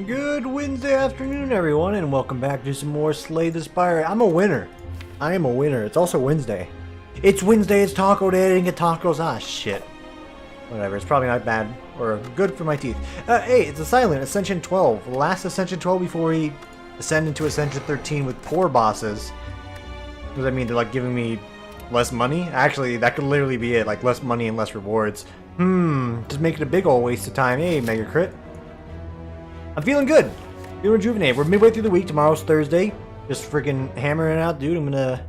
Good Wednesday afternoon, everyone, and welcome back to some more Slay the Spire. I'm a winner. I am a winner. It's also Wednesday. It's Wednesday, it's taco day, I didn't get tacos. Ah, shit. Whatever, it's probably not bad or good for my teeth. Hey, it's a silent Ascension 12. Last Ascension 12 before we ascend into Ascension 13 with poor bosses. What does that mean? They're like giving me less money? Actually, that could literally be it. Like less money and less rewards. Just make it a big old waste of time. Hey, Mega Crit. I'm feeling good. Feeling rejuvenated. We're midway through the week. Tomorrow's Thursday. Just freaking hammering it out, dude. I'm gonna...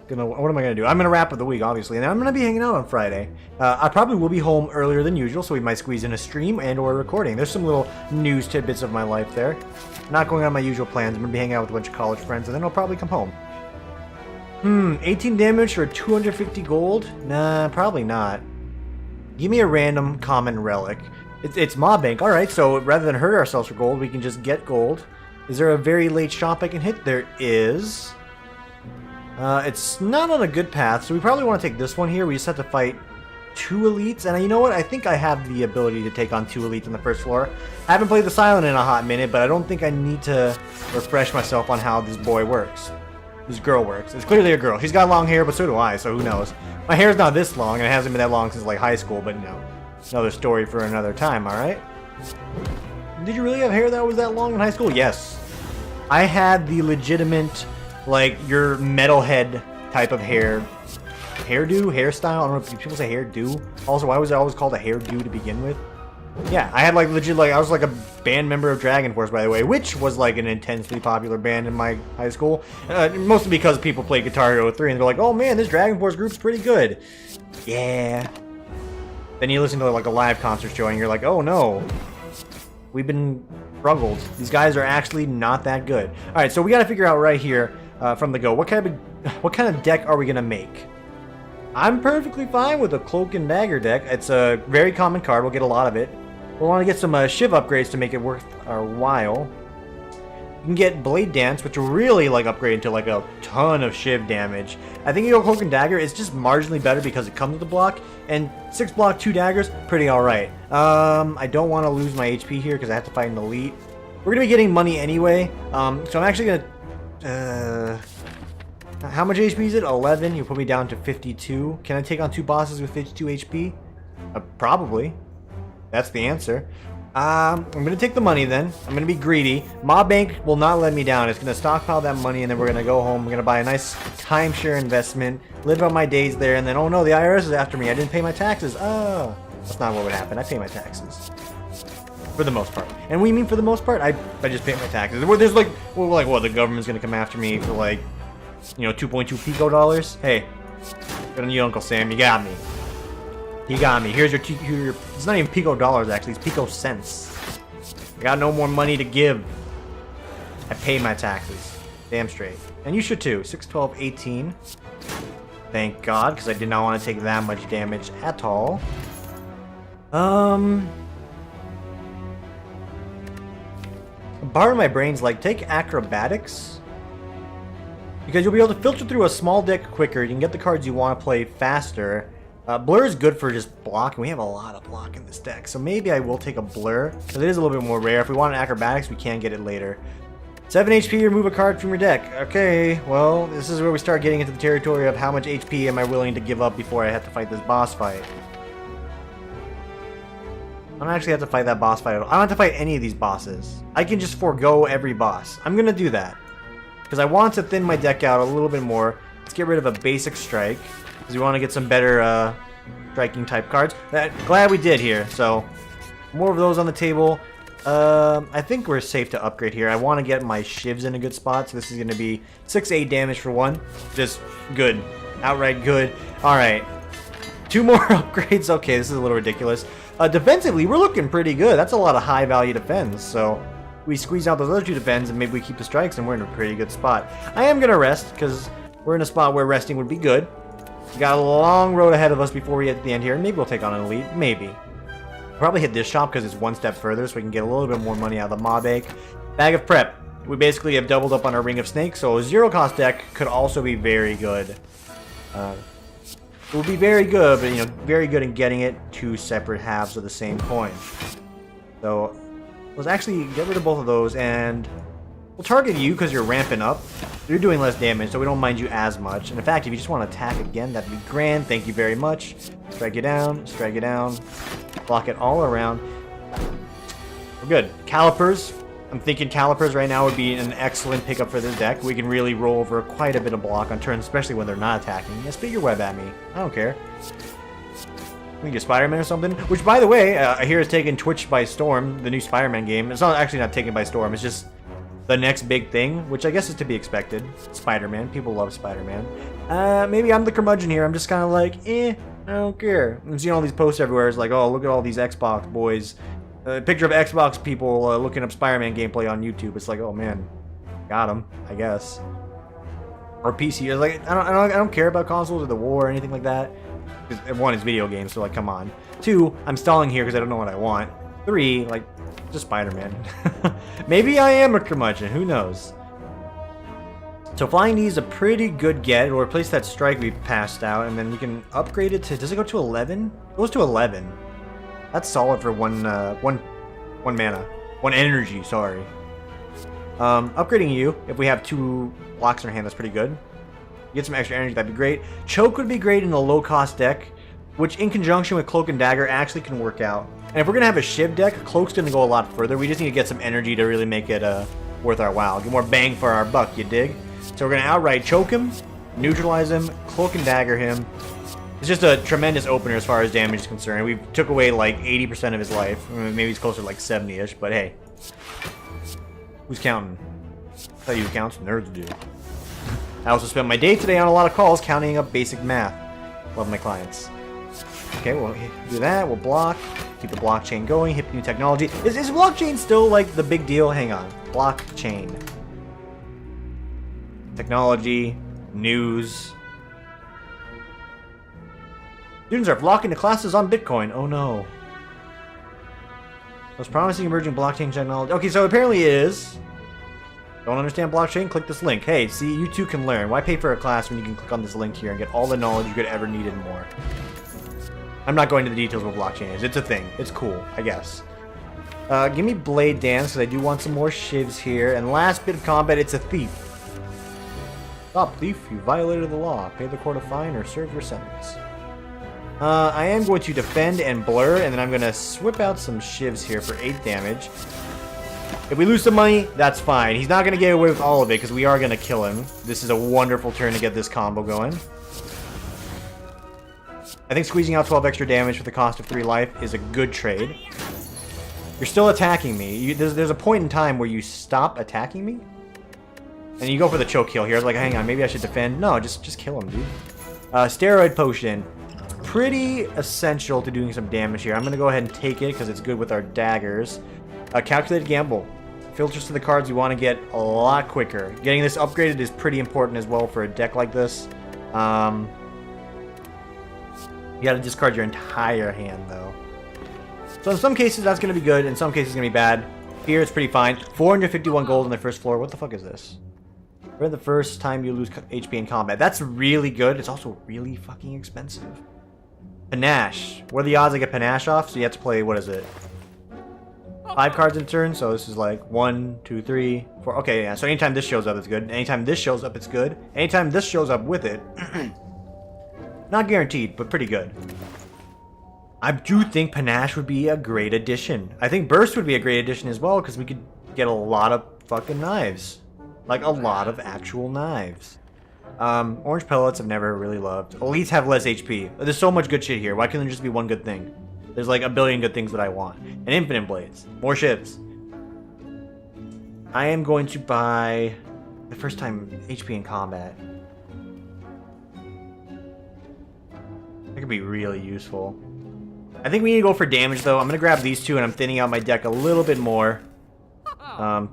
What am I gonna do? I'm gonna wrap up the week, obviously, and then I'm gonna be hanging out on Friday. I probably will be home earlier than usual, so we might squeeze in a stream and/or a recording. There's some little news tidbits of my life there. Not going on my usual plans. I'm gonna be hanging out with a bunch of college friends, and then I'll probably come home. 18 damage for 250 gold? Nah, probably not. Give me a random common relic. It's mob bank. Alright, so rather than hurt ourselves for gold, we can just get gold. Is there a very late shop I can hit? There is. It's not on a good path, so we probably want to take this one here. We just have to fight 2 elites, and you know what? I think I have the ability to take on 2 elites on the first floor. I haven't played the Silent in a hot minute, but I don't think I need to refresh myself on how this boy works. This girl works. It's clearly a girl. She's got long hair, but so do I, so who knows? My hair's not this long, and it hasn't been that long since like high school, but you know. Another story for another time, alright? Did you really have hair that was that long in high school? Yes. I had the legitimate, like, your metalhead type of hair. Hairdo? Hairstyle? I don't know if people say hairdo. Also, why was it always called a hairdo to begin with? Yeah, I had, like, legit, like, I was, like, a band member of Dragon Force, by the way, which was, like, an intensely popular band in my high school. Mostly because people played Guitar Hero 3, and they're like, oh, man, this Dragon Force group's pretty good. Yeah. Then you listen to like a live concert show and you're like, oh no, we've been struggled. These guys are actually not that good. All right, so we got to figure out right here from the go, what kind of deck are we gonna make? I'm perfectly fine with a Cloak and Dagger deck. It's a very common card. We'll get a lot of it. We want to get some Shiv upgrades to make it worth our while. You can get Blade Dance, which will really like upgrade into like a ton of Shiv damage. I think you go Cloak and Dagger. It's just marginally better because it comes with a block, and 6 block, 2 daggers, pretty alright. I don't want to lose my HP here because I have to fight an elite. We're gonna be getting money anyway, so I'm actually gonna. How much HP is it? 11. You put me down to 52. Can I take on 2 bosses with 52 HP? Probably. That's the answer. I'm gonna take the money then. I'm gonna be greedy. Mob Bank will not let me down. It's gonna stockpile that money and then we're gonna go home. We're gonna buy a nice timeshare investment, live out my days there, and then oh no, the IRS is after me. I didn't pay my taxes. Oh, that's not what would happen. I pay my taxes. For the most part. And we mean for the most part, I just pay my taxes. There's like, well, the government's gonna come after me for like, you know, 2.2 pico dollars. Hey, good on you, Uncle Sam. You got me. You got me. Here's your it's not even pico dollars, actually. It's pico cents. I got no more money to give. I pay my taxes. Damn straight. And you should too. 6, 12, 18. Thank God, because I did not want to take that much damage at all. Borrow my brains, like, take acrobatics. Because you'll be able to filter through a small deck quicker. You can get the cards you want to play faster. Blur is good for just block, and we have a lot of block in this deck, so maybe I will take a Blur, because it is a little bit more rare. If we want an Acrobatics, we can get it later. 7 HP, remove a card from your deck. Okay, well, this is where we start getting into the territory of how much HP am I willing to give up before I have to fight this boss fight. I don't actually have to fight that boss fight at all. I don't have to fight any of these bosses. I can just forego every boss. I'm going to do that, because I want to thin my deck out a little bit more. Let's get rid of a basic strike. We want to get some better striking type cards. Glad we did here. So more of those on the table. I think we're safe to upgrade here. I want to get my shivs in a good spot. So this is going to be 6-8 damage for 1. Just good. Outright good. Alright. 2 more upgrades. Okay, this is a little ridiculous. Defensively, we're looking pretty good. That's a lot of high value defense. So we squeeze out those other 2 defense and maybe we keep the strikes and we're in a pretty good spot. I am going to rest because we're in a spot where resting would be good. We got a long road ahead of us before we get to the end here. Maybe we'll take on an elite. Maybe. Probably hit this shop because it's 1 step further, so we can get a little bit more money out of the mob bank. Bag of Prep. We basically have doubled up on our Ring of Snakes, so a 0-cost deck could also be very good. It would be very good, but, you know, very good in getting it 2 separate halves of the same coin. So, Let's actually get rid of both of those, and we'll target you because you're ramping up. You're doing less damage, so we don't mind you as much. And in fact, if you just want to attack again, that'd be grand. Thank you very much. Strike it down, block it all around. We're good. Calipers. I'm thinking Calipers right now would be an excellent pickup for this deck. We can really roll over quite a bit of block on turns, especially when they're not attacking. Yeah, spit your web at me. I don't care. We can get Spider-Man or something. Which, by the way, I hear is taking Twitch by storm, the new Spider-Man game. It's not actually not taken by storm. It's just the next big thing, which I guess is to be expected. Spider-Man. People love Spider-Man. Maybe I'm the curmudgeon here. I'm just kind of like, I don't care. I'm seeing all these posts everywhere. It's like, oh, look at all these Xbox boys. A picture of Xbox people looking up Spider-Man gameplay on YouTube. It's like, oh man, got him, I guess. Or PC. Like, I don't care about consoles or the war or anything like that. One is video games, so like, come on. Two, I'm stalling here because I don't know what I want. Three, like, just Spider-Man. Maybe I am a curmudgeon. Who knows? So flying D is a pretty good get. It'll replace that strike we passed out, and then you can upgrade it to. Does it go to 11? It goes to 11. That's solid for one mana. One energy, sorry. Upgrading you, if we have 2 blocks in our hand, that's pretty good. Get some extra energy, that'd be great. Choke would be great in a low-cost deck, which in conjunction with Cloak and Dagger actually can work out. And if we're going to have a Shiv deck, Cloak's going to go a lot further. We just need to get some energy to really make it worth our while. Get more bang for our buck, you dig? So we're going to outright choke him, neutralize him, Cloak and Dagger him. It's just a tremendous opener as far as damage is concerned. We took away like 80% of his life. Maybe he's closer to like 70-ish, but hey. Who's counting? I tell you who counts, nerds do. I also spent my day today on a lot of calls counting up basic math. Love my clients. Okay, we'll do that. We'll block. Keep the blockchain going. Hit new technology. Is blockchain still like the big deal? Hang on. Blockchain. Technology. News. Students are flocking to classes on Bitcoin. Oh no. Most promising emerging blockchain technology. Okay, so apparently it is. Don't understand blockchain? Click this link. Hey, see, you too can learn. Why pay for a class when you can click on this link here and get all the knowledge you could ever need and more? I'm not going into the details of what blockchain is. It's a thing. It's cool, I guess. Give me Blade Dance, because I do want some more shivs here. And last bit of combat, it's a thief. Stop, thief. You violated the law. Pay the court a fine or serve your sentence. I am going to defend and blur, and then I'm going to whip out some shivs here for 8 damage. If we lose some money, that's fine. He's not going to get away with all of it, because we are going to kill him. This is a wonderful turn to get this combo going. I think squeezing out 12 extra damage for the cost of 3 life is a good trade. You're still attacking me. There's a point in time where you stop attacking me, and you go for the choke kill here. It's like, hang on, maybe I should defend. No, just kill him, dude. Steroid Potion. Pretty essential to doing some damage here. I'm going to go ahead and take it because it's good with our daggers. Calculated Gamble. Filters to the cards you want to get a lot quicker. Getting this upgraded is pretty important as well for a deck like this. You got to discard your entire hand, though. So in some cases, that's going to be good. In some cases, it's going to be bad. Here, it's pretty fine. 451 gold on the first floor. What the fuck is this? For the first time you lose HP in combat. That's really good. It's also really fucking expensive. Panache. What are the odds I get Panache off? So you have to play, what is it? 5 cards in turn, so this is like 1, 2, 3, 4. Okay, yeah, so anytime this shows up, it's good. Anytime this shows up, it's good. Anytime this shows up with it, not guaranteed, but pretty good. I do think Panache would be a great addition. I think Burst would be a great addition as well, because we could get a lot of fucking knives. Like, a lot of actual knives. Orange pellets I've never really loved. Elites have less HP. There's so much good shit here. Why can't there just be one good thing? There's like a billion good things that I want. And infinite blades. More shivs. I am going to buy the first time HP in combat. That could be really useful. I think we need to go for damage though. I'm going to grab these two and I'm thinning out my deck a little bit more.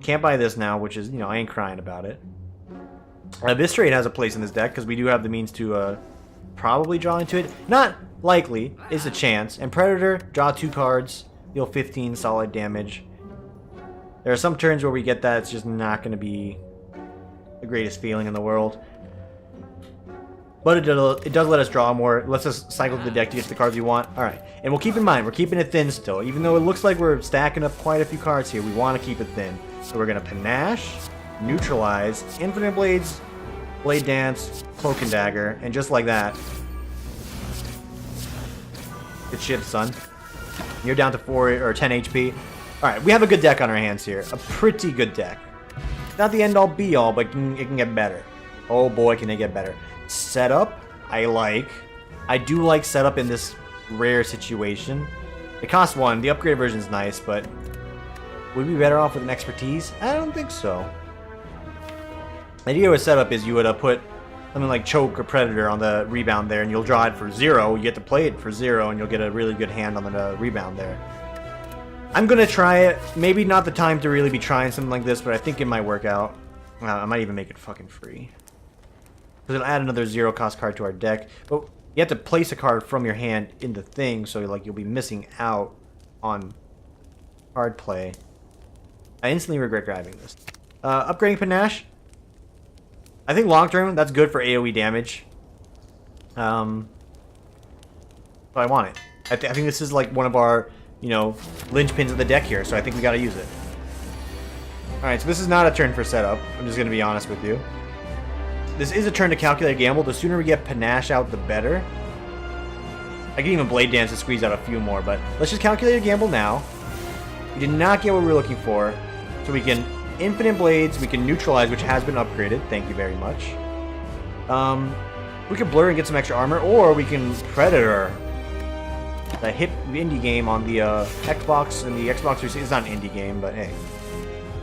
Can't buy this now, which is, you know, I ain't crying about it. This trade has a place in this deck because we do have the means to probably draw into it. Not likely, is a chance. And Predator, draw 2 cards, deal 15 solid damage. There are some turns where we get that, it's just not going to be the greatest feeling in the world. But it does let us draw more. It lets us cycle the deck to get to the cards we want. Alright, and we'll keep in mind, we're keeping it thin still. Even though it looks like we're stacking up quite a few cards here, we want to keep it thin. So we're going to Panache, Neutralize, Infinite Blades, Blade Dance, Cloak and Dagger, and just like that. Good shit, son. You're down to 4 or 10 HP. Alright, we have a good deck on our hands here. A pretty good deck. Not the end-all be-all, but it can get better. Oh boy, can it get better. Setup, I like. I do like setup in this rare situation. It costs 1. The upgraded version is nice, but would we be better off with an expertise? I don't think so. The idea with setup is you would put something like Choke or Predator on the rebound there, and you'll draw it for 0. You get to play it for 0, and you'll get a really good hand on the rebound there. I'm going to try it. Maybe not the time to really be trying something like this, but I think it might work out. I might even make it fucking free. Because it'll add another 0 cost card to our deck. But you have to place a card from your hand in the thing, so like you'll be missing out on card play. I instantly regret grabbing this. Upgrading Panache. I think long term, that's good for AoE damage. But I want it. I think this is like one of our, you know, linchpins of the deck here, so I think we gotta use it. Alright, so this is not a turn for setup. I'm just gonna be honest with you. This is a turn to calculate a gamble. The sooner we get Panache out, the better. I can even Blade Dance to squeeze out a few more, but let's just calculate a gamble now. We did not get what we were looking for, so we can Infinite Blades, we can Neutralize, which has been upgraded. Thank you very much. We can Blur and get some extra armor, or we can Predator. The hit indie game on the Xbox and the Xbox 360. It's not an indie game, but hey.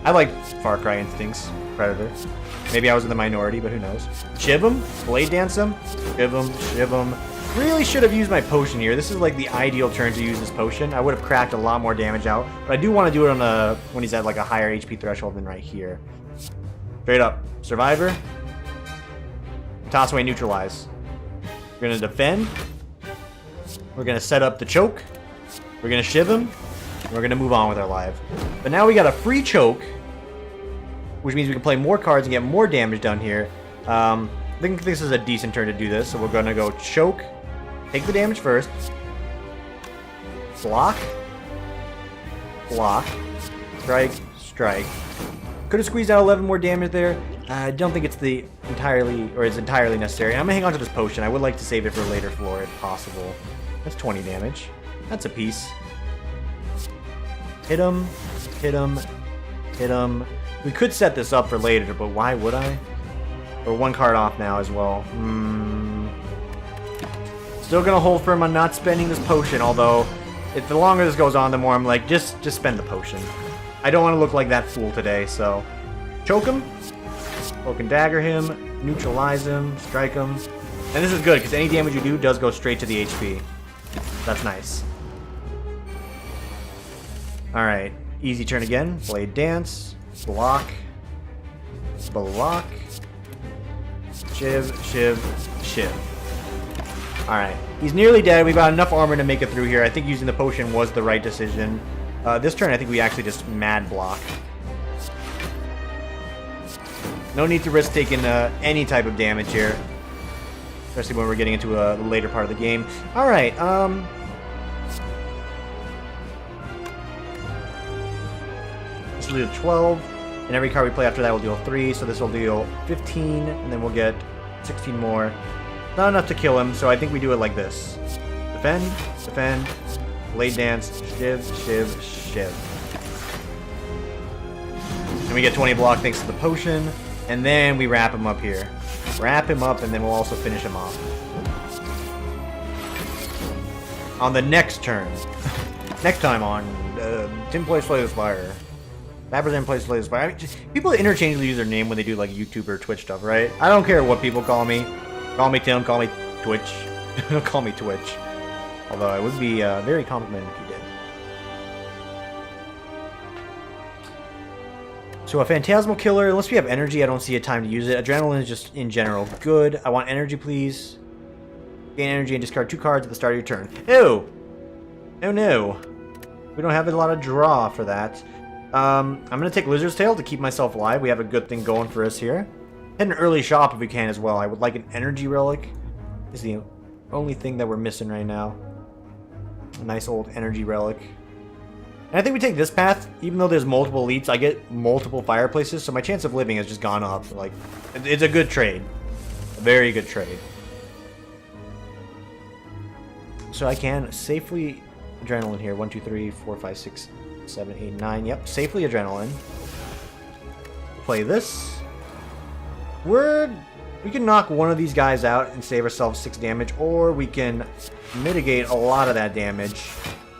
I like Far Cry Instincts, Predator. Maybe I was in the minority, but who knows. Shiv him, Blade Dance him, shiv him, shiv him. Really should have used my potion here. This is like the ideal turn to use this potion. I would have cracked a lot more damage out, but I do want to do it on a when he's at like a higher HP threshold than right here. Straight up, Survivor. Toss away, Neutralize. We're gonna defend. We're gonna set up the choke. We're gonna shiv him. We're gonna move on with our life. But now we got a free choke, which means we can play more cards and get more damage done here. I think this is a decent turn to do this, so we're gonna go choke. Take the damage first. Block. Block. Strike. Strike. Could have squeezed out 11 more damage there. I don't think it's entirely necessary. I'm gonna hang on to this potion. I would like to save it for later floor if possible. That's 20 damage. That's a piece. Hit him. Hit him. Hit him. We could set this up for later, but why would I? We're 1 card off now as well. Still gonna hold firm on not spending this potion, although if the longer this goes on, the more I'm like, just spend the potion. I don't want to look like that fool today, so choke him, Cloak and Dagger him, neutralize him, strike him. And this is good, because any damage you do does go straight to the HP. That's nice. Alright, easy turn again. Blade Dance, block, block, shiv, shiv, shiv. Alright, he's nearly dead. We've got enough armor to make it through here. I think using the potion was the right decision. This turn, I think we actually just mad block. No need to risk taking any type of damage here. Especially when we're getting into the later part of the game. Alright, this will deal 12, and every card we play after that will deal 3, so this will deal 15, and then we'll get 16 more. Not enough to kill him, so I think we do it like this. Defend, defend, Blade Dance, shiv, shiv, shiv. And we get 20 block thanks to the potion, and then we wrap him up here. Wrap him up, and then we'll also finish him off. On the next turn. Next time on Tim Plays Slay the Spire. Faber's Plays Slay the Spire. I mean, people interchangeably use their name when they do like YouTube or Twitch stuff, right? I don't care what people call me. Call me Tim, call me Twitch. Don't call me Twitch. Although I would be very complimented if you did. So a Phantasmal Killer, unless we have energy, I don't see a time to use it. Adrenaline is just, in general, good. I want energy, please. Gain energy and discard 2 cards at the start of your turn. Ew! Oh no. We don't have a lot of draw for that. I'm going to take Lizard's Tail to keep myself alive. We have a good thing going for us here. Hit an early shop if we can as well. I would like an energy relic. is the only thing that we're missing right now. A nice old energy relic. And I think we take this path, even though there's multiple elites, I get multiple fireplaces, so my chance of living has just gone up. Like, it's a good trade. A very good trade. So I can safely adrenaline here. 1, 2, 3, 4, 5, 6, 7, 8, 9. Yep, safely adrenaline. Play this. We can knock one of these guys out and save ourselves 6 damage, or we can mitigate a lot of that damage,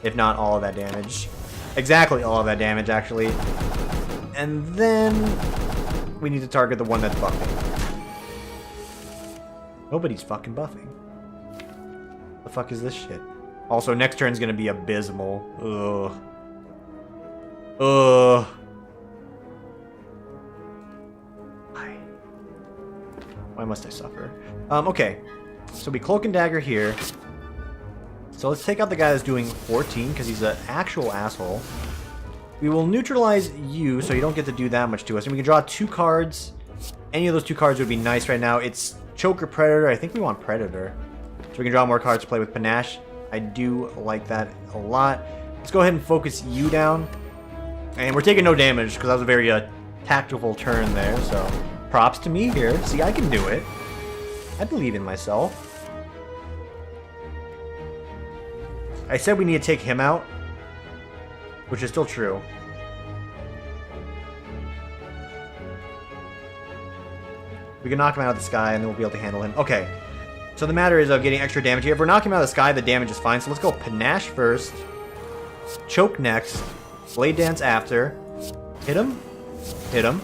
if not all of that damage. Exactly all of that damage, actually. And then we need to target the one that's buffing. Nobody's fucking buffing. The fuck is this shit? Also, next turn's gonna be abysmal. Ugh. Ugh. Why must I suffer? Okay. So we cloak and dagger here. So let's take out the guy that's doing 14, because he's an actual asshole. We will neutralize you, so you don't get to do that much to us. And we can draw 2 cards. Any of those 2 cards would be nice right now. It's Choker Predator. I think we want Predator. So we can draw more cards to play with Panache. I do like that a lot. Let's go ahead and focus you down. And we're taking no damage, because that was a very tactful turn there, so... Props to me here. See, I can do it. I believe in myself. I said we need to take him out, which is still true. We can knock him out of the sky, and then we'll be able to handle him. Okay. So the matter is of getting extra damage here. If we're knocking him out of the sky, the damage is fine. So let's go Panache first. Choke next. Blade Dance after. Hit him. Hit him.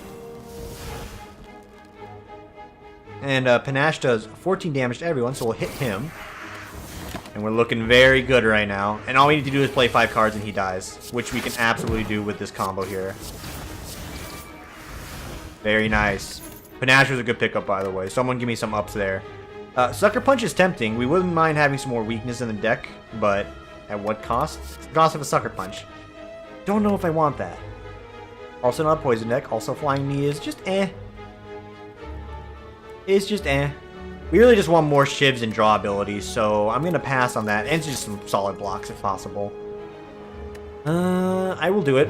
And Panache does 14 damage to everyone, so we'll hit him. And we're looking very good right now. And all we need to do is play 5 cards and he dies, which we can absolutely do with this combo here. Very nice. Panache was a good pickup, by the way. Someone give me some ups there. Sucker Punch is tempting. We wouldn't mind having some more weakness in the deck, but at what cost? It's the cost of a Sucker Punch. Don't know if I want that. Also not a Poison deck. Also Flying Knee is just eh. It's just eh. We really just want more shivs and draw abilities, so I'm going to pass on that. And just some solid blocks if possible. I will do it.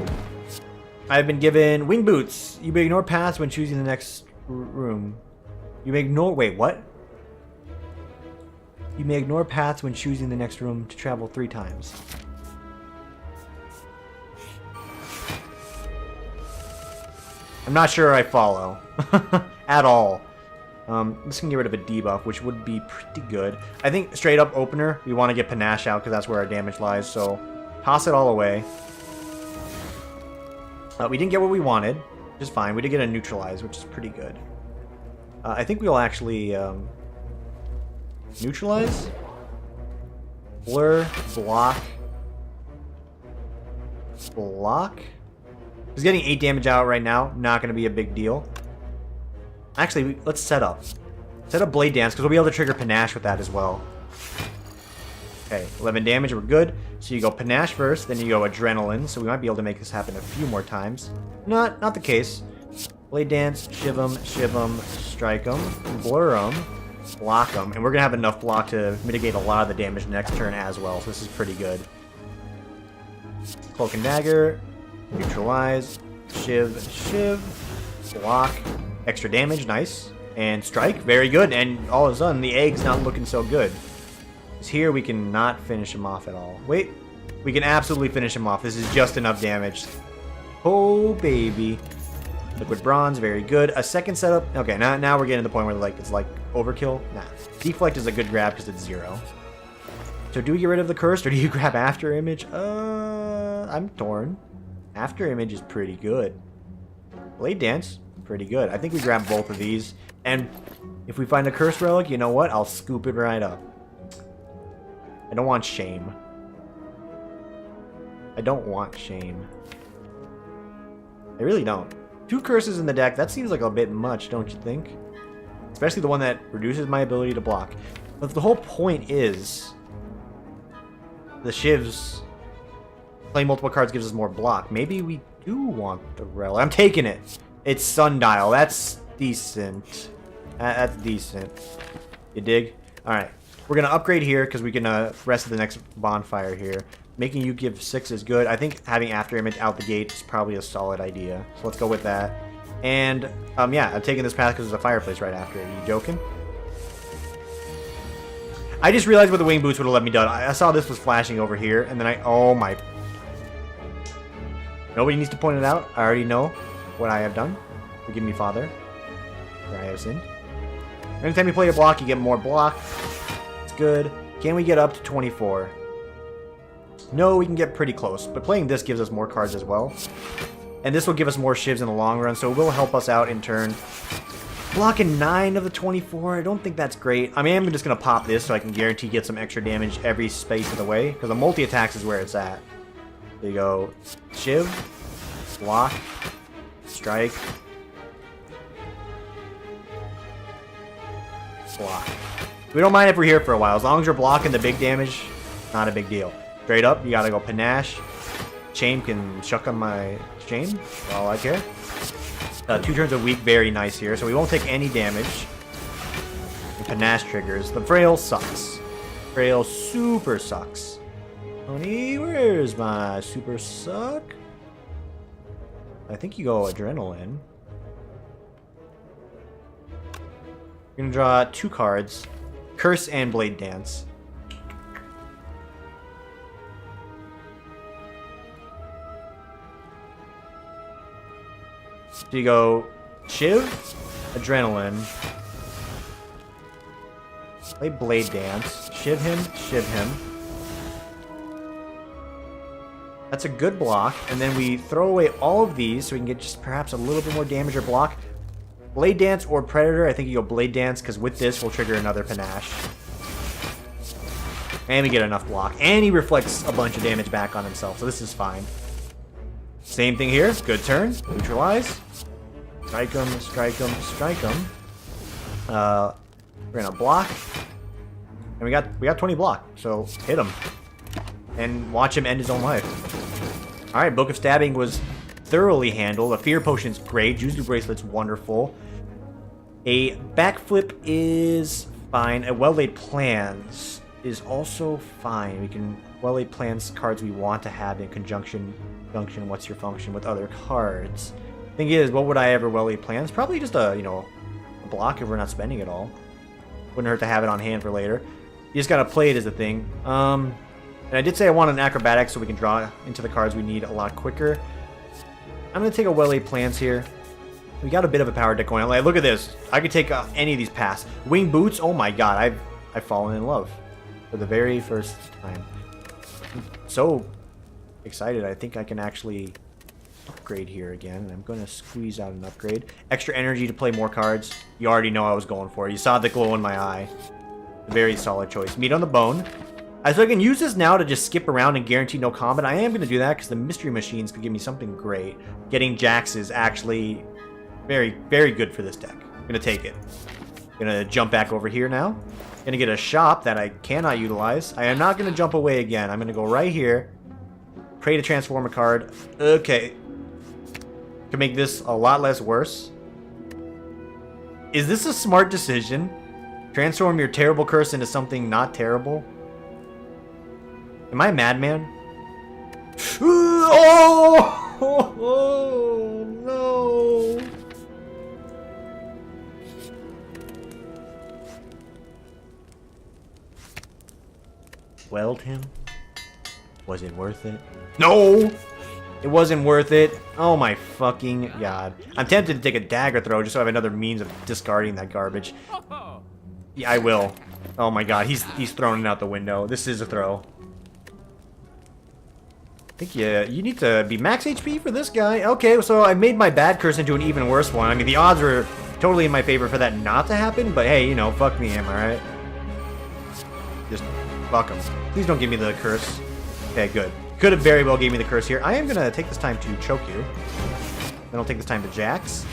I've been given Wing Boots. You may ignore paths when choosing the next room. You may ignore... Wait, what? You may ignore paths when choosing the next room to travel 3 times. I'm not sure I follow. At all. This can get rid of a debuff, which would be pretty good. I think straight up opener, we want to get Panache out because that's where our damage lies, so toss it all away. We didn't get what we wanted, which is fine. We did get a neutralize, which is pretty good. I think we'll actually neutralize, blur, block, block. He's getting 8 damage out right now, not going to be a big deal. Actually, let's set up. Set up Blade Dance, because we'll be able to trigger Panache with that as well. Okay, 11 damage, we're good. So you go Panache first, then you go Adrenaline, so we might be able to make this happen a few more times. Not the case. Blade Dance, Shiv 'em, strike 'em, blur 'em, block 'em, and we're going to have enough block to mitigate a lot of the damage next turn as well, so this is pretty good. Cloak and Dagger, neutralize, Shiv, block, extra damage, nice. And strike, very good. And all of a sudden, the egg's not looking so good. Because here we can not finish him off at all. Wait, we can absolutely finish him off. This is just enough damage. Oh, baby. Liquid Bronze, very good. A second setup. Okay, now we're getting to the point where it's like overkill. Nah. Deflect is a good grab because it's 0. So do we get rid of the curse or do you grab After Image? I'm torn. After Image is pretty good. Blade Dance, pretty good. I think we grab both of these. And if we find a Curse Relic, you know what? I'll scoop it right up. I don't want shame. I don't want shame. I really don't. 2 curses in the deck, that seems like a bit much, don't you think? Especially the one that reduces my ability to block. But the whole point is... the shivs... playing multiple cards gives us more block. Maybe we do want the relic. I'm taking it! It's Sundial. That's decent. That's decent. You dig? Alright. We're going to upgrade here because we can rest of the next bonfire here. Making you give 6 is good. I think having after image out the gate is probably a solid idea. So let's go with that. And, yeah, I'm taking this path because there's a fireplace right after it. Are you joking? I just realized what the wing boots would have let me do. I saw this was flashing over here, and then oh my... Nobody needs to point it out. I already know what I have done. Forgive me, Father, for I have sinned. Anytime you play a block, you get more block. It's good. Can we get up to 24? No, we can get pretty close, but playing this gives us more cards as well. And this will give us more shivs in the long run, so it will help us out in turn. Blocking 9 of the 24, I don't think that's great. I mean, I'm just going to pop this so I can guarantee get some extra damage every space of the way, because the multi-attacks is where it's at. There you go. Shiv, block, strike, block. We don't mind if we're here for a while. As long as you're blocking the big damage, not a big deal. Straight up, you gotta go panache. Chain can chuck on my chain. That's all I care. 2 turns a week, very nice here. So we won't take any damage. And panache triggers. The frail sucks. Frail super sucks. Honey, where's my super suck? I think you go adrenaline. You're gonna draw 2 cards. Curse and Blade Dance. So you go Shiv, Adrenaline, play Blade Dance, Shiv him, Shiv him. That's a good block, and then we throw away all of these so we can get just perhaps a little bit more damage or block. Blade Dance or Predator, I think you go Blade Dance, because with this we'll trigger another panache. And we get enough block. And he reflects a bunch of damage back on himself, so this is fine. Same thing here. Good turn. Neutralize. Strike him, strike him, strike him. We're gonna block. And we got 20 block, so hit him. And watch him end his own life. Alright, Book of Stabbing was thoroughly handled. A Fear Potion's great. Juzu Bracelet's wonderful. A Backflip is fine. A Well-Laid Plans is also fine. We can Well-Laid Plans cards we want to have in conjunction what's your function with other cards. Thing is, what would I ever Well-Laid Plans? Probably just a, you know, a block if we're not spending it all. Wouldn't hurt to have it on hand for later. You just gotta play it as a thing. And I did say I want an Acrobatics so we can draw into the cards we need a lot quicker. I'm gonna take a Well-Laid Plans here. We got a bit of a power deck going on. Like, look at this. I could take any of these paths. Wing Boots, oh my god, I've fallen in love for the very first time. I'm so excited. I think I can actually upgrade here again. I'm going to squeeze out an upgrade. Extra energy to play more cards. You already know I was going for it. You saw the glow in my eye. A very solid choice. Meat on the Bone. So I can use this now to just skip around and guarantee no combat. I am going to do that because the mystery machines could give me something great. Getting Jax is actually very, very good for this deck. I'm going to take it. Going to jump back over here now. Going to get a shop that I cannot utilize. I am not going to jump away again. I'm going to go right here. Pray to transform a card. Okay. To make this a lot less worse. Is this a smart decision? Transform your terrible curse into something not terrible? Am I a madman? Oh! Oh, no! Weld him? Was it worth it? No! It wasn't worth it. Oh my fucking god. I'm tempted to take a dagger throw just so I have another means of discarding that garbage. Yeah, I will. Oh my god, he's throwing it out the window. This is a throw. I think you need to be max HP for this guy. Okay, so I made my bad curse into an even worse one. I mean, the odds were totally in my favor for that not to happen, but hey, you know, fuck me, am I right? Just fuck him. Please don't give me the curse. Okay, good. Could have very well gave me the curse here. I am going to take this time to choke you. Then I'll take this time to Jax.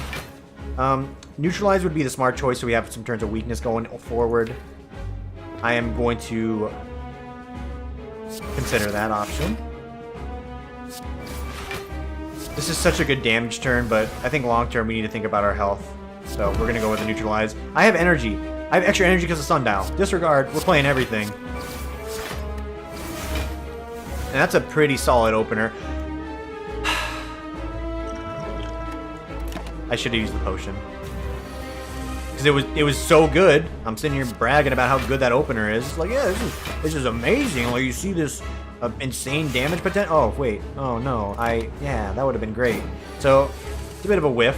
Neutralize would be the smart choice, so we have some turns of weakness going forward. I am going to consider that option. This is such a good damage turn, but I think long term we need to think about our health. So we're going to go with the Neutralize. I have energy. I have extra energy because of Sundial. Disregard. We're playing everything. And that's a pretty solid opener. I should have used the potion. Because it was so good. I'm sitting here bragging about how good that opener is. It's like, yeah, this is amazing. Like, you see this insane damage potential. Oh, wait. Oh, no. Yeah, that would have been great. So, it's a bit of a whiff.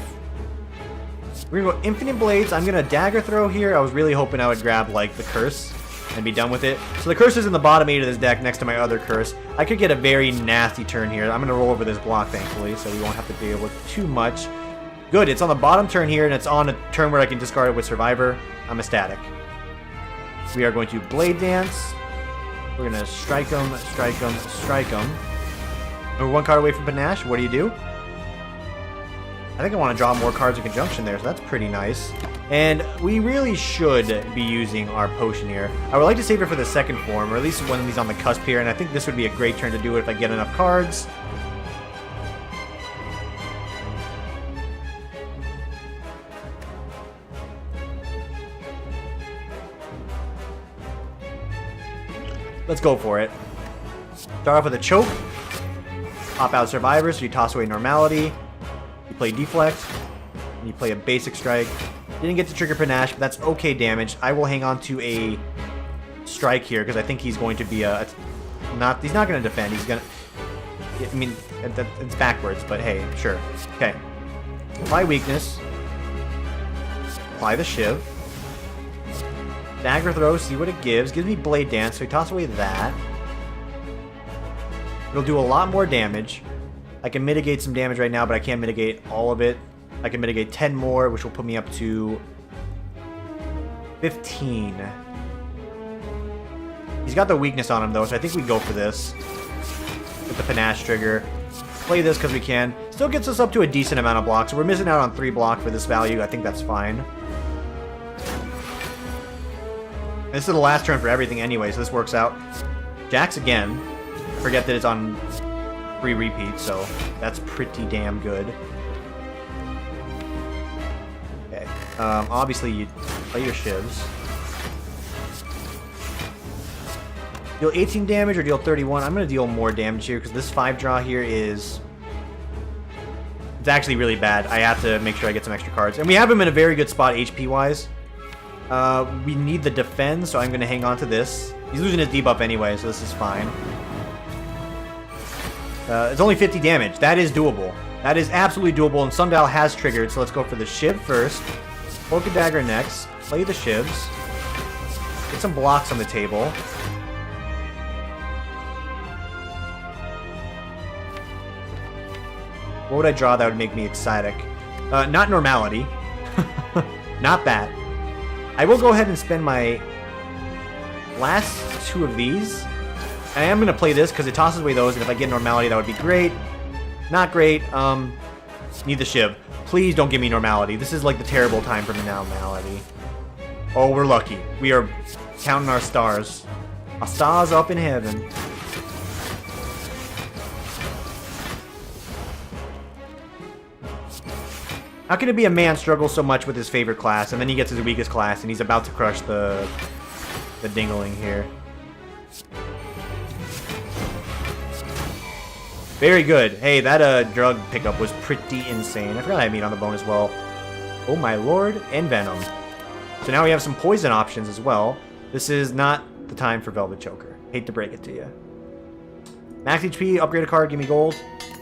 We're going to go Infinite Blades. I'm going to Dagger Throw here. I was really hoping I would grab, like, the Curse and be done with it. So the Curse is in the bottom 8 of this deck next to my other Curse. I could get a very nasty turn here. I'm going to roll over this block, thankfully, so we won't have to deal with too much. Good, it's on the bottom turn here, and it's on a turn where I can discard it with Survivor. I'm ecstatic. We are going to Blade Dance. We're going to strike him, strike him, strike him. We're one card away from Panache. What do? I think I want to draw more cards in conjunction there, so that's pretty nice. And we really should be using our potion here. I would like to save it for the second form, or at least when he's on the cusp here, and I think this would be a great turn to do it if I get enough cards. Let's go for it. Start off with a choke. Pop out Survivor, so you toss away Normality. You play Deflect. And you play a Basic Strike. Didn't get to trigger Panache, but that's okay damage. I will hang on to a Strike here, because I think he's going to be he's not going to defend. He's going to... I mean, it's backwards, but hey, sure. Okay. Apply Weakness. Apply the Shiv. Dagger Throw, see what it gives. Gives me Blade Dance, so we toss away that. It'll do a lot more damage. I can mitigate some damage right now, but I can't mitigate all of it. I can mitigate 10 more, which will put me up to 15. He's got the weakness on him, though, so I think we go for this. With the Panache trigger. Play this because we can. Still gets us up to a decent amount of blocks, so we're missing out on 3 block for this value. I think that's fine. This is the last turn for everything anyway, so this works out. Jacks again. Forget that it's on 3 repeats, so that's pretty damn good. Okay. Obviously, you play your Shivs. Deal 18 damage or deal 31. I'm going to deal more damage here because this 5 draw here is... It's actually really bad. I have to make sure I get some extra cards. And we have him in a very good spot HP-wise. We need the defend, so I'm going to hang on to this. He's losing his debuff anyway, so this is fine. It's only 50 damage. That is doable. That is absolutely doable, and Sundial has triggered, so let's go for the Shiv first. Polka Dagger next. Play the Shivs. Get some blocks on the table. What would I draw that would make me ecstatic? Not Normality. Not that. I will go ahead and spend my last 2 of these. And I am going to play this because it tosses away those, and if I get Normality, that would be great. Not great. Need the Shiv. Please don't give me Normality. This is like the terrible time for Normality. Oh, we're lucky. We are counting our stars. Our stars up in heaven. How can it be a man struggles so much with his favorite class, and then he gets his weakest class, and he's about to crush the dingling here? Very good. Hey, that drug pickup was pretty insane. I forgot I had meat on the bone as well. Oh my lord, and Venom. So now we have some poison options as well. This is not the time for Velvet Choker. Hate to break it to you. Max HP, upgrade a card, give me gold.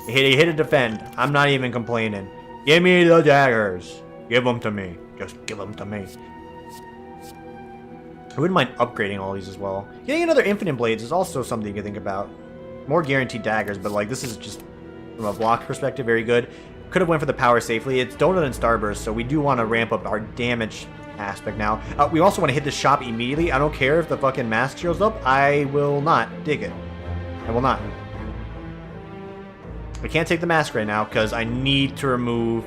You hit a defend. I'm not even complaining. Give me the daggers. Give them to me. Just give them to me. I wouldn't mind upgrading all these as well. Getting another Infinite Blades is also something you can think about. More guaranteed daggers, but like this is just from a block perspective very good. Could have went for the power safely. It's Donut and Starburst, so we do want to ramp up our damage aspect now. We also want to hit the shop immediately. I don't care if the fucking mask shows up. I will not dig it. I will not. I can't take the mask right now because I need to remove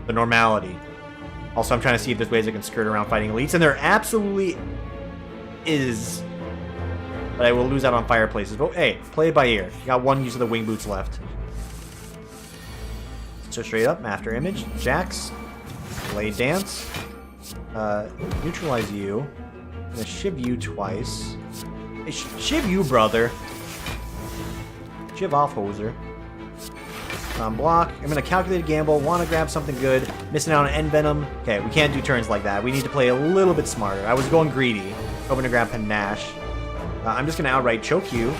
the Normality. Also, I'm trying to see if there's ways I can skirt around fighting elites, and there absolutely is. But I will lose out on fireplaces. But hey, play it by ear. You got 1 use of the wing boots left. So straight up, Master Image, Jax, Blade Dance, Neutralize you. I'm gonna shiv you twice. Hey, shiv you, brother. Shiv off, hoser. Block. I'm gonna calculate a gamble. Want to grab something good. Missing out on end venom. Okay, we can't do turns like that. We need to play a little bit smarter. I was going greedy, hoping to grab panache. I'm just gonna outright choke you.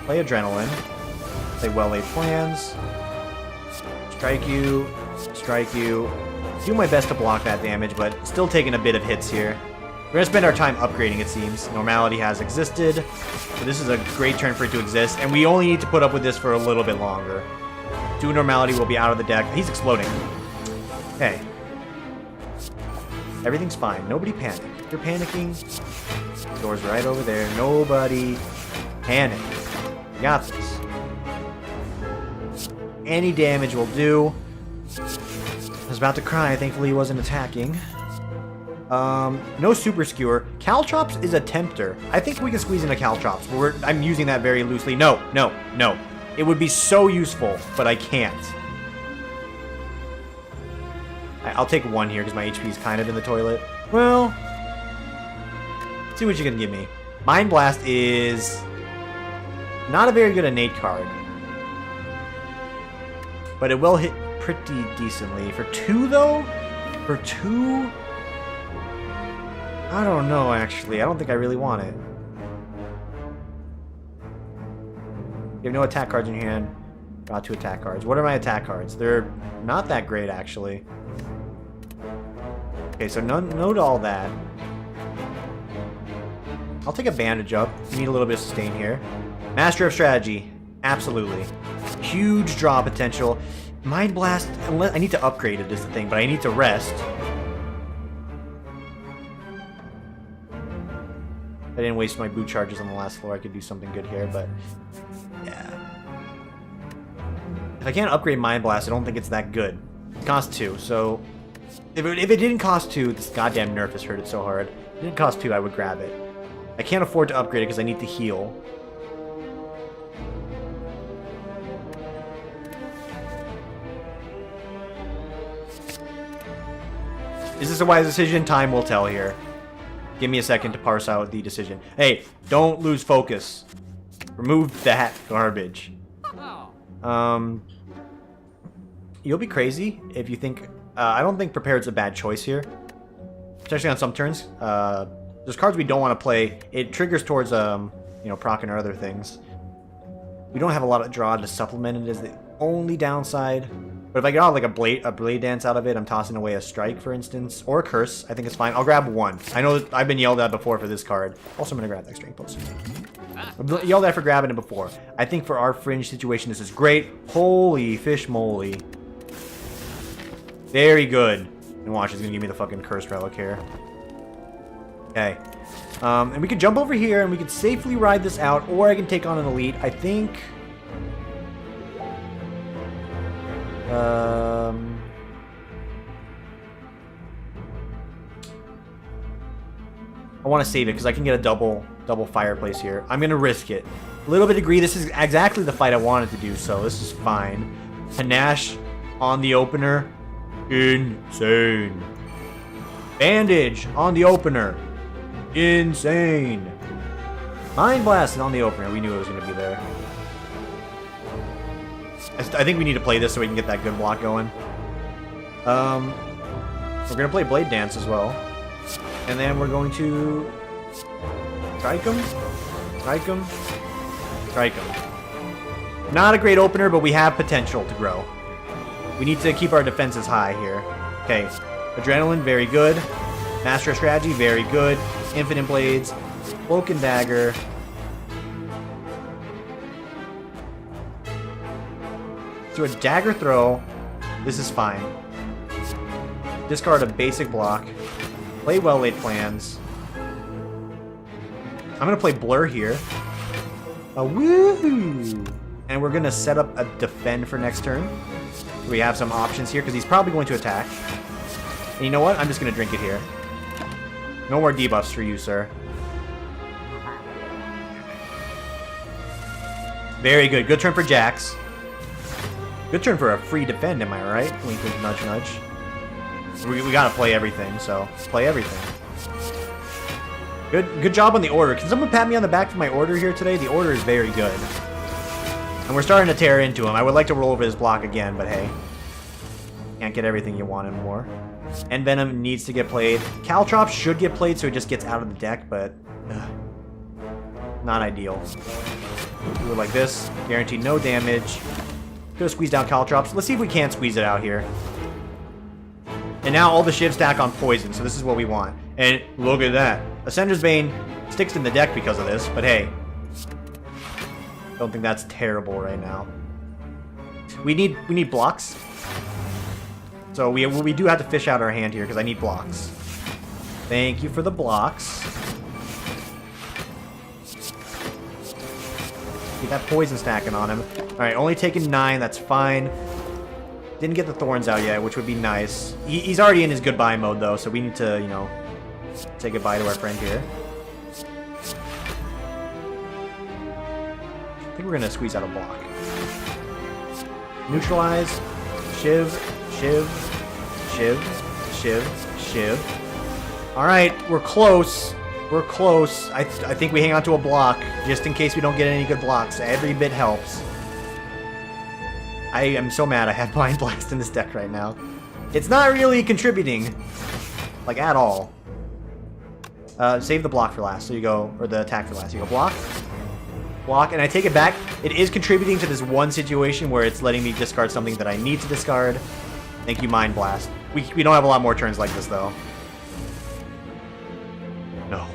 Play adrenaline. Play well-laid plans. Strike you. Strike you. Do my best to block that damage, but still taking a bit of hits here. We're gonna spend our time upgrading, it seems. Normality has existed, so this is a great turn for it to exist, and we only need to put up with this for a little bit longer. 2 normality will be out of the deck. He's exploding. Okay. Everything's fine. Nobody panic. If you're panicking, the door's right over there. Nobody panic. You got this. Any damage will do. I was about to cry. Thankfully, he wasn't attacking. No super skewer. Caltrops is a tempter. I think we can squeeze into Caltrops. I'm using that very loosely. No, no, no. It would be so useful, but I can't. I'll take 1 here because my HP is kind of in the toilet. Well, see what you can give me. Mind Blast is not a very good innate card, but it will hit pretty decently. For 2, though? For 2? I don't know, actually. I don't think I really want it. You have no attack cards in your hand. Draw 2 attack cards. What are my attack cards? They're not that great, actually. Okay, so no to all that. I'll take a bandage up. We need a little bit of sustain here. Master of Strategy. Absolutely. Huge draw potential. Mind Blast, I need to upgrade it is the thing, but I need to rest. I didn't waste my boot charges on the last floor. I could do something good here, but yeah. If I can't upgrade Mind Blast, I don't think it's that good. It costs 2, so if it didn't cost 2, this goddamn nerf has hurt it so hard. If it didn't cost 2, I would grab it. I can't afford to upgrade it because I need to heal. Is this a wise decision? Time will tell here. Give me a second to parse out the decision. Hey, don't lose focus. Remove that garbage. You'll be crazy if you think... I don't think Prepared's a bad choice here. Especially on some turns. There's cards we don't want to play. It triggers towards, proccing or other things. We don't have a lot of draw to supplement it is the only downside. But if I get out like a blade dance out of it, I'm tossing away a strike, for instance, or a curse. I think it's fine. I'll grab 1. I know I've been yelled at before for this card. Also, I'm gonna grab that strength post. I've been yelled at for grabbing it before. I think for our fringe situation, this is great. Holy fish moly! Very good. And watch, he's gonna give me the fucking curse relic here. Okay. And we could jump over here and we could safely ride this out, or I can take on an elite. I think. I want to save it because I can get a double fireplace here. I'm gonna risk it. A little bit of greed. This is exactly the fight I wanted to do, so this is fine. Panache on the opener. Insane. Bandage on the opener. Insane. Mind Blast on the opener. We knew it was going to be there. I think we need to play this so we can get that good block going. We're going to play Blade Dance as well. And then we're going to... Strike him. Strike him. Strike him. Not a great opener, but we have potential to grow. We need to keep our defenses high here. Okay. Adrenaline, very good. Master of Strategy, very good. Infinite Blades. Cloak and Dagger. So a dagger throw. This is fine. Discard a basic block. Play well-laid plans. I'm going to play Blur here. Woohoo! And we're going to set up a defend for next turn. We have some options here because he's probably going to attack. And you know what? I'm just going to drink it here. No more debuffs for you, sir. Very good. Good turn for Jax. Good turn for a free defend, am I right? Wink, wink, nudge, nudge. We gotta play everything, so play everything. Good job on the order. Can someone pat me on the back for my order here today? The order is very good. And we're starting to tear into him. I would like to roll over this block again, but hey. Can't get everything you want and more. End Venom needs to get played. Caltrops should get played so it just gets out of the deck, but not ideal. Do it like this. Guaranteed no damage. Go squeeze down Caltrops. Let's see if we can't squeeze it out here. And now all the shivs stack on poison, so this is what we want. And look at that. Ascender's Bane sticks in the deck because of this, but hey. Don't think that's terrible right now. We need blocks. So we do have to fish out our hand here because I need blocks. Thank you for the blocks. Get that poison stacking on him. Alright, only taking 9, that's fine. Didn't get the thorns out yet, which would be nice. He's already in his goodbye mode though, so we need to, you know, say goodbye to our friend here. I think we're gonna squeeze out a block. Neutralize. Shiv. Shiv. Shiv. Shiv. Shiv. Alright, we're close. We're close. I think we hang on to a block, just in case we don't get any good blocks. Every bit helps. I am so mad I have Mind Blast in this deck right now. It's not really contributing. Like, at all. Save the block for last. So you go, or the attack for last. You go block. Block, and I take it back. It is contributing to this one situation where it's letting me discard something that I need to discard. Thank you, Mind Blast. We don't have a lot more turns like this, though. No.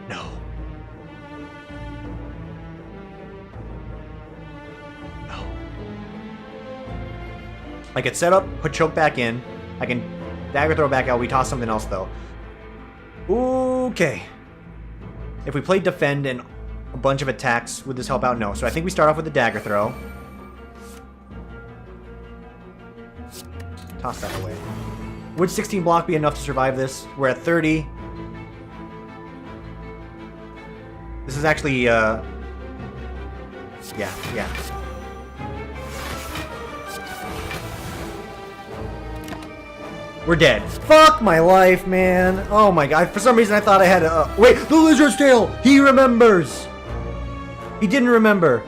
No. No. I get set up, put choke back in. I can dagger throw back out. We toss something else, though. Okay. If we play defend and a bunch of attacks, would this help out? No. So I think we start off with the dagger throw. Toss that away. Would 16 block be enough to survive this? We're at 30. This is actually, yeah. We're dead. Fuck my life, man. Oh my god. For some reason I thought I had a... wait, the lizard's tail! He remembers! He didn't remember.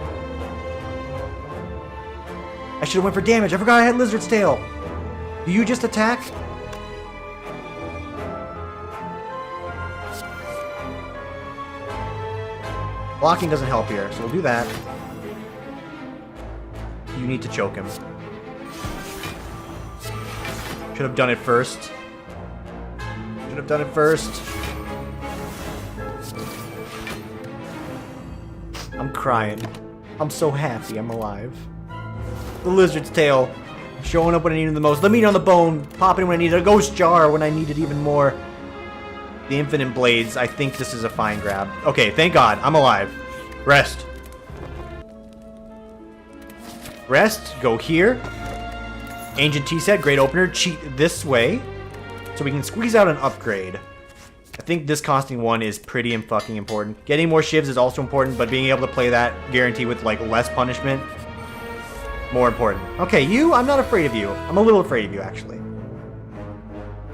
I should have went for damage. I forgot I had lizard's tail. Do you just attack? Blocking doesn't help here, so we'll do that. You need to choke him. Should have done it first. Should have done it first. I'm crying. I'm so happy I'm alive. The lizard's tail. Showing up when I need it the most. The meat on the bone. Popping when I need it. A ghost jar when I need it even more. The infinite blades. I think this is a fine grab. Okay, thank God. I'm alive. Rest. Rest. Go here. Ancient Tea Set. Great opener. Cheat this way. So we can squeeze out an upgrade. I think this costing 1 is pretty fucking important. Getting more shivs is also important, but being able to play that guarantee with like less punishment, more important. Okay, you, I'm not afraid of you. I'm a little afraid of you, actually.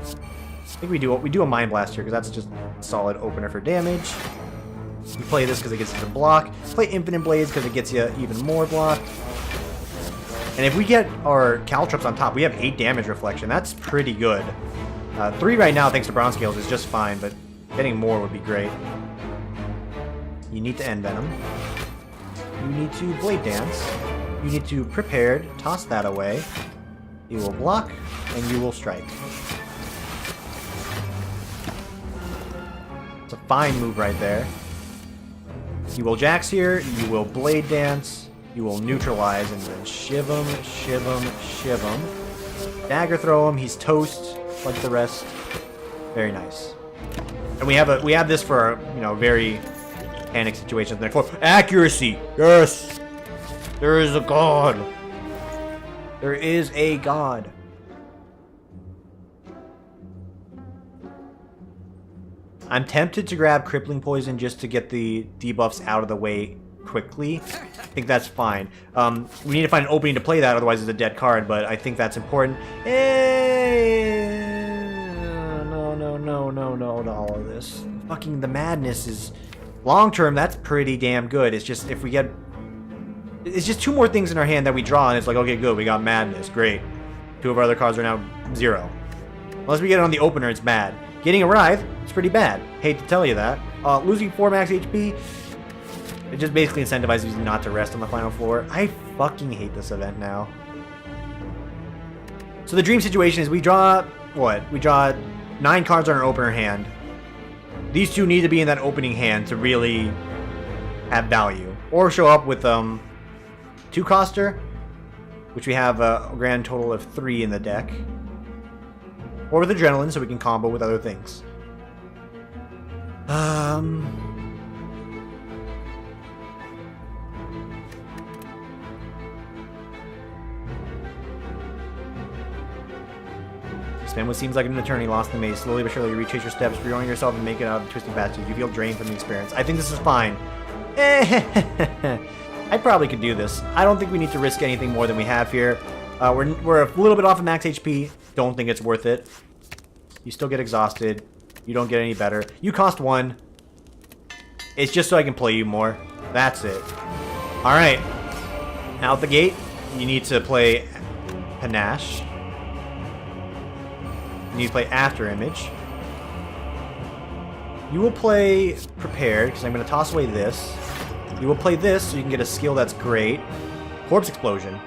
I think we do a Mind Blast here, because that's just a solid opener for damage. You play this because it gets you to block. Play Infinite Blades because it gets you even more block. And if we get our Caltrops on top, we have 8 damage reflection. That's pretty good. 3 right now, thanks to Brown Scales, is just fine, but getting more would be great. You need to End Venom. You need to Blade Dance. You need to Prepared, toss that away. You will block, and you will strike. It's a fine move right there. You will Jax here, you will Blade Dance, you will Neutralize, and then shiv him, shiv him, shiv him. Dagger throw him, he's toast, like the rest. Very nice. And we have this for our, you know, very panic situations. For accuracy, yes! There is a god. There is a god. I'm tempted to grab Crippling Poison just to get the debuffs out of the way quickly. I think that's fine. We need to find an opening to play that, otherwise it's a dead card, but I think that's important. No, all of this. Fucking the madness is... Long term, that's pretty damn good. It's just, if we get... It's just 2 more things in our hand that we draw, and it's like, okay, good, we got madness, great. 2 of our other cards are now 0. Unless we get it on the opener, it's bad. Getting a Writhe, it's pretty bad. Hate to tell you that. Losing 4 max HP, it just basically incentivizes you not to rest on the final floor. I fucking hate this event now. So the dream situation is we draw, what? We draw 9 cards on our opener hand. These 2 need to be in that opening hand to really have value. Or show up with 2-coster, which we have a grand total of 3 in the deck. Or with Adrenaline, so we can combo with other things. Spend what seems like an eternity lost in the maze. Slowly but surely you retrace your steps, reorient yourself and make it out of the twisting passages. You feel drained from the experience. I think this is fine. I probably could do this. I don't think we need to risk anything more than we have here. We're a little bit off of max HP. Don't think it's worth it. You still get exhausted. You don't get any better. You cost 1. It's just so I can play you more. That's it. Alright. Out the gate, you need to play Panache. You need to play After Image. You will play Prepared, because I'm going to toss away this. You will play this, so you can get a skill that's great. Corpse Explosion.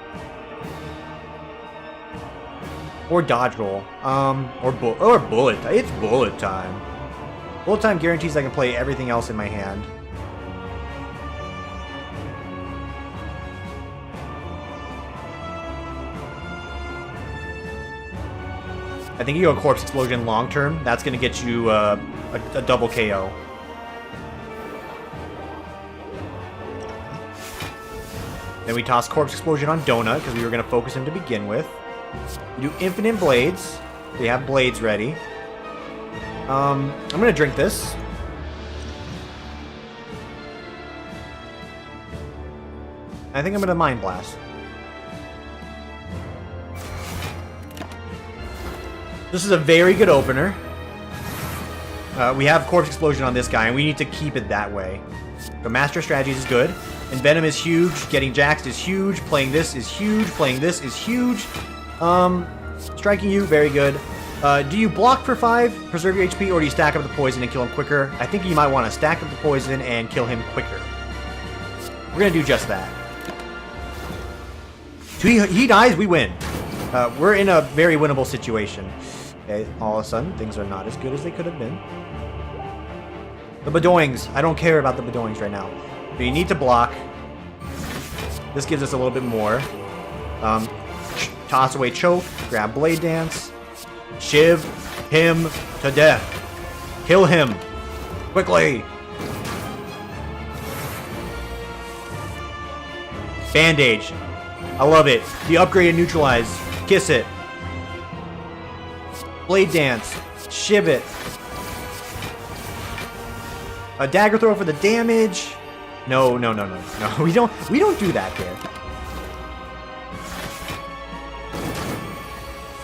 Or Dodge Roll. Or Bullet. It's Bullet Time. Bullet Time guarantees I can play everything else in my hand. I think you go Corpse Explosion long term. That's going to get you a double KO. Then we toss Corpse Explosion on Donut, because we were going to focus him to begin with. You do Infinite Blades. We have Blades ready. I'm going to drink this. I think I'm going to Mind Blast. This is a very good opener. We have Corpse Explosion on this guy, and we need to keep it that way. So Master Strategies is good. Envenom is huge. Getting Jaxed is huge. Playing this is huge. Playing this is huge. Striking you, very good. Do you block for 5, preserve your HP, or do you stack up the poison and kill him quicker? I think you might want to stack up the poison and kill him quicker. We're going to do just that. He dies, we win. We're in a very winnable situation. Okay, all of a sudden, things are not as good as they could have been. The Bedoings. I don't care about the Bedoings right now. So you need to block. This gives us a little bit more. Toss away Choke. Grab Blade Dance. Shiv him to death. Kill him. Quickly. Bandage. I love it. The upgrade and neutralize. Kiss it. Blade Dance. Shiv it. A dagger throw for the damage. No. We don't do that here.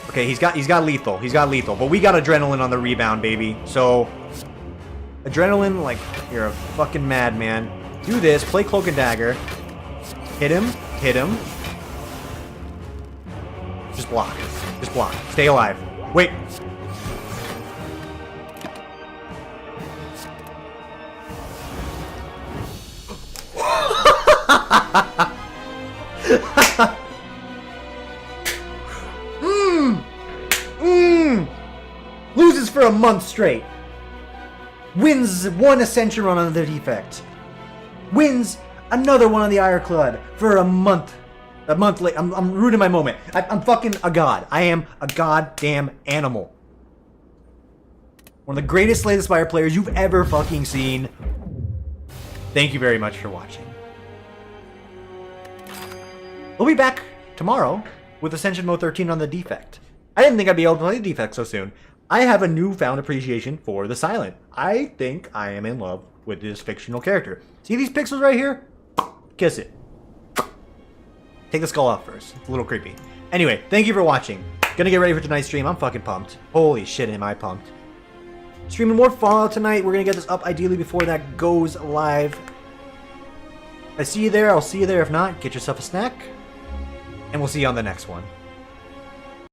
Okay, he's got lethal. He's got lethal, but we got adrenaline on the rebound, baby. So adrenaline, like you're a fucking madman. Do this. Play Cloak and Dagger. Hit him. Hit him. Just block. Just block. Stay alive. Wait. Loses for a month straight. Wins 1 Ascension run on the Defect. Wins another one on the Ironclad for a month. A month late. I'm ruining my moment. I'm fucking a god. I am a goddamn animal. One of the greatest Slay the Spire players you've ever fucking seen. Thank you very much for watching. We'll be back tomorrow with Ascension Mode 13 on the Defect. I didn't think I'd be able to play the Defect so soon. I have a newfound appreciation for the Silent. I think I am in love with this fictional character. See these pixels right here? Kiss it. Take the skull off first. It's a little creepy. Anyway, thank you for watching. Gonna get ready for tonight's stream. I'm fucking pumped. Holy shit, am I pumped. Streaming more Fallout tonight. We're gonna get this up ideally before that goes live. If I see you there, I'll see you there. If not, get yourself a snack. And we'll see you on the next one.